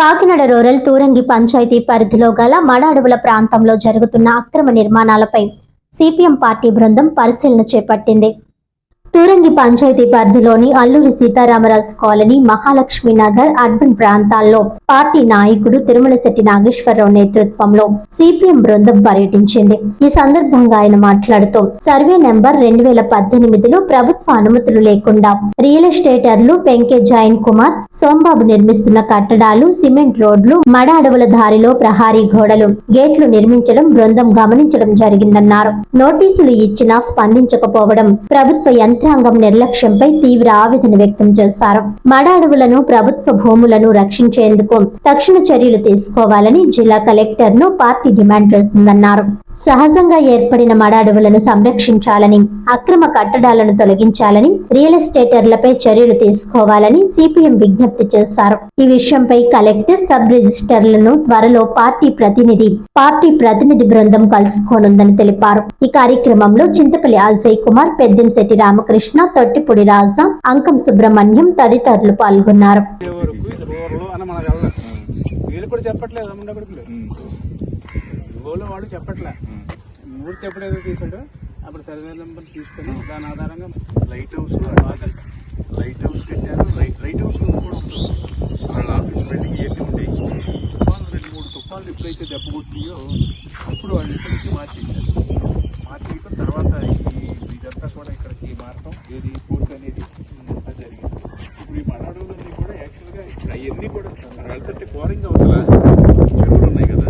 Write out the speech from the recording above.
Kakinada rural Turangi panchayat పరిధిలో గల మడ అడవుల ప్రాంతంలో జరుగుతున్న అక్రమ నిర్మాణాలపై సిపిఎం పార్టీ బృందం పరిశీలన చేపట్టింది. తూరంగి పంచాయతీ పరిధిలోని అల్లూరి సీతారామరాజు కాలనీ, మహాలక్ష్మి నగర్ అర్బన్ ప్రాంతాల్లో పార్టీ నాయకుడు తిరుమలశెట్టి నాగేశ్వరరావు నేతృత్వంలో సిపిఎం బృందం పర్యటించింది. ఈ సందర్భంగా ఆయన మాట్లాడుతూ సర్వే నెంబర్ 2018లో ప్రభుత్వ అనుమతులు లేకుండా రియల్ ఎస్టేటర్లు పెంకే జైన్ కుమార్, సోంబాబు నిర్మిస్తున్న కట్టడాలు, సిమెంట్ రోడ్లు, మడ అడవుల దారిలో ప్రహారీ గోడలు, గేట్లు నిర్మించడం బృందం గమనించడం జరిగిందన్నారు. నోటీసులు ఇచ్చినా స్పందించకపోవడం, ప్రభుత్వ యంత్రాంగం నిర్లక్ష్యంపై తీవ్ర ఆవేదన వ్యక్తం చేశారు. మడ అడవులను, ప్రభుత్వ భూములను రక్షించేందుకు తక్షణ చర్యలు తీసుకోవాలని జిల్లా కలెక్టర్ ను పార్టీ డిమాండ్ చేసిందన్నారు. సహజంగా ఏర్పడిన మడ అడవులను సంరక్షించాలని, అక్రమ కట్టడాలను తొలగించాలని, రియల్ ఎస్టేటర్లపై చర్యలు తీసుకోవాలని సిపిఎం విజ్ఞప్తి చేశారు. ఈ విషయంపై కలెక్టర్, సబ్ రిజిస్టర్లను త్వరలో పార్టీ ప్రతినిధి బృందం కలుసుకోనుందని తెలిపారు. ఈ కార్యక్రమంలో చింతపల్లి అజయ్ కుమార్, పెద్దంశెట్టి రామకృష్ణ, తొట్టిపూడి రాజా, అంకం సుబ్రహ్మణ్యం తదితరులు పాల్గొన్నారు. వాడు చెప్పట్లే ఊరికి ఎప్పుడేదో తీసాడు అప్పుడు సర్వే నెంబర్ తీసుకొని దాని ఆధారంగా లైట్ హౌస్ కట్టారు. లైట్ హౌస్ కూడా ఉంటుంది. వాళ్ళ ఆఫీస్ బిల్డింగ్ ఇవన్నీ ఉంటాయి. తుఫాన్లు 2-3 తుఫాన్లు ఎప్పుడైతే దెబ్బ కొట్టియో అప్పుడు వాళ్ళు ఇక్కడికి మార్చేశారు. మార్చేయడం తర్వాత ఇదంతా కూడా ఇక్కడికి మారటం ఏది కోర్టు అనేది జరిగింది. ఇప్పుడు ఈ మడ అడవులన్నీ కూడా యాక్చువల్గా ఇక్కడ అవన్నీ కూడా వెళ్తుంటే బోరింగ్ అవసరం చెరువులు ఉన్నాయి కదా,